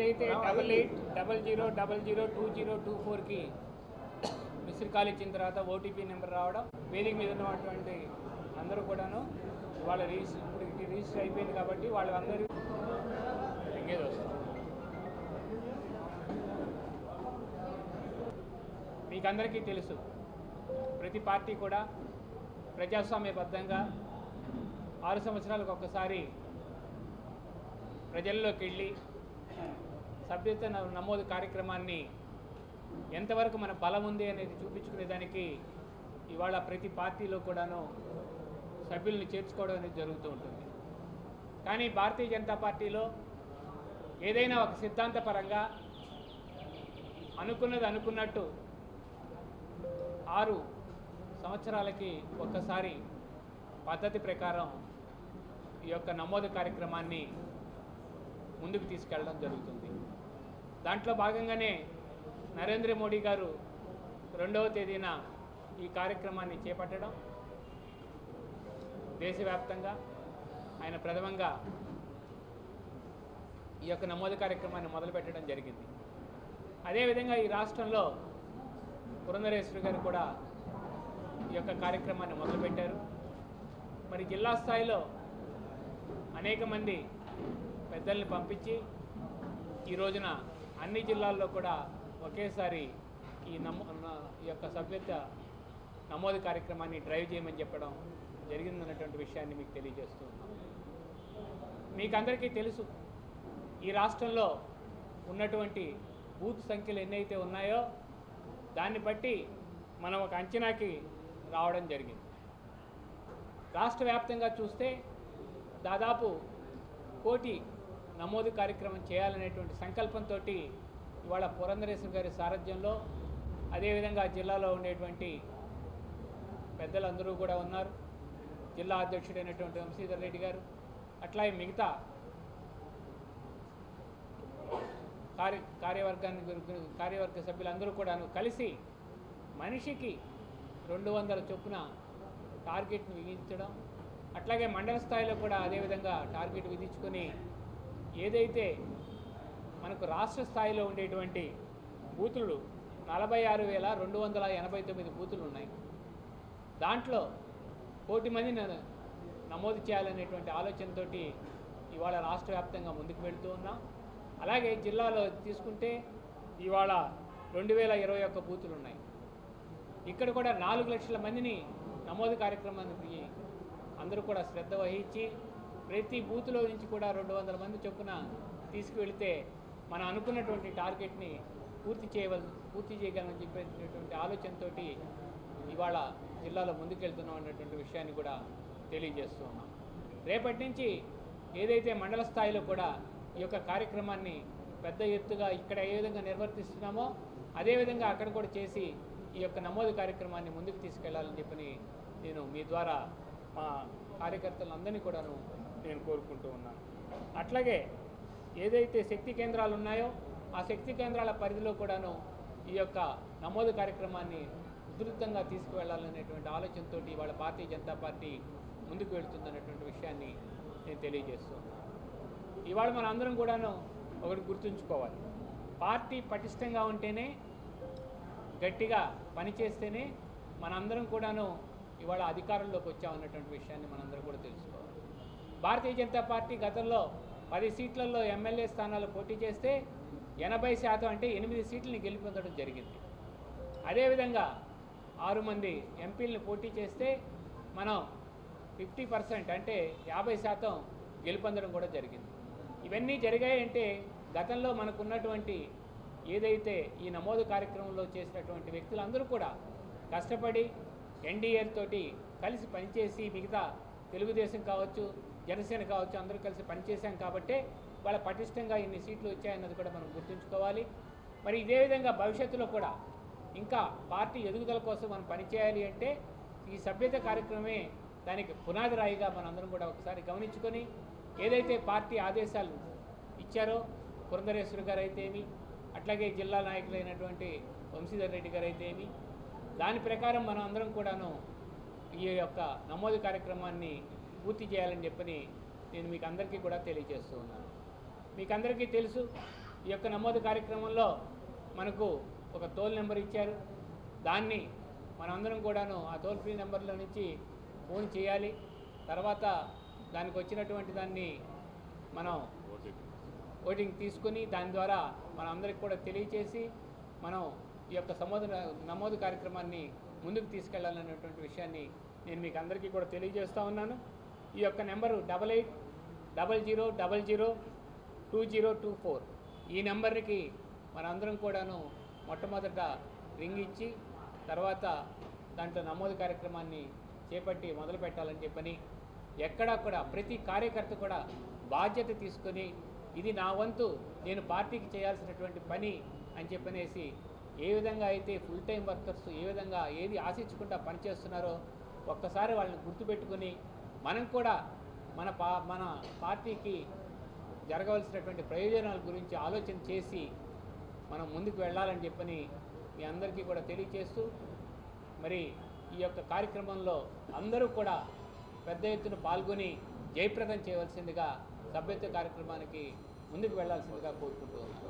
ఏదైతే 8800002024కి missed call ఇచ్చిన తర్వాత ఓటీపీ నెంబర్ రావడం, వేదిక మీద ఉన్నటువంటి అందరూ కూడాను వాళ్ళ రిజిస్టర్ అయిపోయింది కాబట్టి వాళ్ళందరూ ఎంగేజ్ వస్తారు. మీకు అందరికీ తెలుసు, ప్రతి పార్టీ కూడా ప్రజాస్వామ్యబద్ధంగా 6 సంవత్సరాలకు ఒక్కసారి ప్రజల్లోకి వెళ్ళి సభ్యత నమోదు కార్యక్రమాన్ని ఎంతవరకు మన బలం ఉంది అనేది చూపించుకునేదానికి ఇవాళ ప్రతి పార్టీలో కూడాను సభ్యుల్ని చేర్చుకోవడం అనేది జరుగుతూ ఉంటుంది. కానీ భారతీయ జనతా పార్టీలో ఏదైనా ఒక సిద్ధాంతపరంగా అనుకున్నది అనుకున్నట్టు 6 సంవత్సరాలకి ఒక్కసారి పద్ధతి ప్రకారం ఈ యొక్క నమోదు కార్యక్రమాన్ని ముందుకు తీసుకెళ్ళడం జరుగుతుంది. దాంట్లో భాగంగానే నరేంద్ర మోడీ గారు 2వ తేదీన ఈ కార్యక్రమాన్ని చేపట్టడం, దేశవ్యాప్తంగా ఆయన ప్రథమంగా ఈ యొక్క నమోదు కార్యక్రమాన్ని మొదలుపెట్టడం జరిగింది. అదేవిధంగా ఈ రాష్ట్రంలో పురంధరేశ్వరి గారు కూడా ఈ యొక్క కార్యక్రమాన్ని మొదలుపెట్టారు. మరి జిల్లా స్థాయిలో అనేక మంది పెద్దల్ని పంపించి ఈ రోజున అన్ని జిల్లాల్లో కూడా ఒకేసారి ఈ యొక్క సభ్యత నమోదు కార్యక్రమాన్ని డ్రైవ్ చేయమని చెప్పడం జరిగిందన్నటువంటి విషయాన్ని మీకు తెలియజేస్తూ ఉన్నాం. మీకు అందరికీ తెలుసు, ఈ రాష్ట్రంలో ఉన్నటువంటి బూత్ సంఖ్యలు ఎన్నైతే ఉన్నాయో దాన్ని బట్టి మనం ఒక అంచనాకి రావడం జరిగింది. రాష్ట్ర వ్యాప్తంగా చూస్తే దాదాపు 1 కోటి నమోదు కార్యక్రమం చేయాలనేటువంటి సంకల్పంతో ఇవాళ పురంధరేశ్వరి గారి సారథ్యంలో, అదేవిధంగా జిల్లాలో ఉండేటువంటి పెద్దలందరూ కూడా ఉన్నారు. జిల్లా అధ్యక్షుడైనటువంటి వంశీధర్ రెడ్డి గారు, అట్లాగే మిగతా కార్యవర్గ సభ్యులందరూ కూడా కలిసి మనిషికి 200 చొప్పున టార్గెట్ను విధించడం, అట్లాగే మండల స్థాయిలో కూడా అదేవిధంగా టార్గెట్ విధించుకొని ఏదైతే మనకు రాష్ట్ర స్థాయిలో ఉండేటువంటి బూతులు 46,289 బూతులు ఉన్నాయి. దాంట్లో 1 కోటి మందిని నమోదు చేయాలనేటువంటి ఆలోచనతో ఇవాళ రాష్ట్ర వ్యాప్తంగా ముందుకు వెళుతూ ఉన్నాం. అలాగే జిల్లాలో తీసుకుంటే ఇవాళ 2021 బూతులు ఉన్నాయి. ఇక్కడ కూడా 4 లక్షల మందిని నమోదు కార్యక్రమానికి అందరూ కూడా శ్రద్ధ వహించి ప్రతి బూత్లో నుంచి కూడా 200 మంది చొప్పున తీసుకువెళితే మనం అనుకున్నటువంటి టార్గెట్ని పూర్తి చేయగలమని చెప్పేటటువంటి ఆలోచనతో ఇవాళ జిల్లాలో ముందుకెళ్తున్నాం అన్నటువంటి విషయాన్ని కూడా తెలియజేస్తూ ఉన్నాం. రేపటి నుంచి ఏదైతే మండల స్థాయిలో కూడా ఈ యొక్క కార్యక్రమాన్ని పెద్ద ఎత్తుగా ఇక్కడ ఏ విధంగా నిర్వర్తిస్తున్నామో అదేవిధంగా అక్కడ కూడా చేసి ఈ యొక్క నమోదు కార్యక్రమాన్ని ముందుకు తీసుకెళ్లాలని చెప్పని నేను మీ ద్వారా మా కార్యకర్తలందరినీ కూడాను నేను కోరుకుంటూ ఉన్నాను. అట్లాగే ఏదైతే శక్తి కేంద్రాలు ఉన్నాయో ఆ శక్తి కేంద్రాల పరిధిలో కూడాను ఈ యొక్క నమోదు కార్యక్రమాన్ని ఉధృతంగా తీసుకువెళ్లాలనేటువంటి ఆలోచనతో ఇవాళ భారతీయ జనతా పార్టీ ముందుకు వెళుతుందనేటువంటి విషయాన్ని నేను తెలియజేస్తూ ఉన్నాను. ఇవాళ మన అందరం కూడాను ఒకటి గుర్తుంచుకోవాలి, పార్టీ పటిష్టంగా ఉంటేనే, గట్టిగా పనిచేస్తేనే మనందరం కూడాను ఇవాళ అధికారంలోకి వచ్చామన్నటువంటి విషయాన్ని మనందరం కూడా తెలుసుకోవాలి. భారతీయ జనతా పార్టీ గతంలో 10 సీట్లలో ఎమ్మెల్యే స్థానాలు పోటీ చేస్తే 80% అంటే 8 సీట్లని గెలుపొందడం జరిగింది. అదేవిధంగా 6 మంది ఎంపీలను పోటీ చేస్తే మనం 50% అంటే 50% గెలుపొందడం కూడా జరిగింది. ఇవన్నీ జరిగాయంటే గతంలో మనకున్నటువంటి ఏదైతే ఈ నమోదు కార్యక్రమంలో చేసినటువంటి వ్యక్తులందరూ కూడా కష్టపడి ఎన్డీఏ తోటి కలిసి పనిచేసి, మిగతా తెలుగుదేశం కావచ్చు, జనసేన కావచ్చు, అందరూ కలిసి పనిచేశాం కాబట్టే వాళ్ళ పటిష్టంగా ఇన్ని సీట్లు వచ్చాయన్నది కూడా మనం గుర్తుంచుకోవాలి. మరి ఇదే విధంగా భవిష్యత్తులో కూడా ఇంకా పార్టీ ఎదుగుదల కోసం మనం పనిచేయాలి అంటే ఈ సభ్యత కార్యక్రమమే దానికి పునాది రాయిగా మనందరం కూడా ఒకసారి గమనించుకొని ఏదైతే పార్టీ ఆదేశాలు ఇచ్చారో పురంధరేశ్వరి గారు అయితే ఏమి, అట్లాగే జిల్లా నాయకులైనటువంటి వంశీధర్ రెడ్డి గారు అయితే ఏమి, దాని ప్రకారం మనం అందరం కూడాను ఈ యొక్క నమోదు కార్యక్రమాన్ని పూర్తి చేయాలని చెప్పని నేను మీకు అందరికీ కూడా తెలియజేస్తూ ఉన్నాను. మీకు అందరికీ తెలుసు, ఈ యొక్క నమోదు కార్యక్రమంలో మనకు ఒక టోల్ నెంబర్ ఇచ్చారు. దాన్ని మనందరం కూడాను ఆ టోల్ ఫ్రీ నెంబర్లో నుంచి ఫోన్ చేయాలి. తర్వాత దానికి వచ్చినటువంటి దాన్ని మనం ఓటింగ్ తీసుకుని దాని ద్వారా మనందరికి కూడా తెలియచేసి మనం ఈ యొక్క నమోదు కార్యక్రమాన్ని ముందుకు తీసుకెళ్లాలనేటువంటి విషయాన్ని నేను మీకు అందరికీ కూడా తెలియజేస్తూ ఉన్నాను. ఈ యొక్క నెంబరు 8800002024 ఈ నెంబర్కి మనందరం కూడాను మొట్టమొదట రింగ్ ఇచ్చి తర్వాత దాంట్లో నమోదు కార్యక్రమాన్ని చేపట్టి మొదలు పెట్టాలని చెప్పని ఎక్కడా కూడా ప్రతి కార్యకర్త కూడా బాధ్యత తీసుకొని ఇది నా వంతు నేను పార్టీకి చేయాల్సినటువంటి పని అని చెప్పనేసి ఏ విధంగా అయితే ఫుల్ టైం వర్కర్స్ ఏ విధంగా ఏది ఆశించకుండా పనిచేస్తున్నారో ఒక్కసారి వాళ్ళని గుర్తుపెట్టుకుని మనం కూడా మన పార్టీకి జరగవలసినటువంటి ప్రయోజనాల గురించి ఆలోచన చేసి మనం ముందుకు వెళ్ళాలని చెప్పని మీ అందరికీ కూడా తెలియజేస్తూ మరి ఈ యొక్క కార్యక్రమంలో అందరూ కూడా పెద్ద ఎత్తున పాల్గొని జయప్రదం చేయవలసిందిగా సభ్యత్వ కార్యక్రమానికి ముందుకు వెళ్లాల్సిందిగా కోరుకుంటూ ఉన్నాను.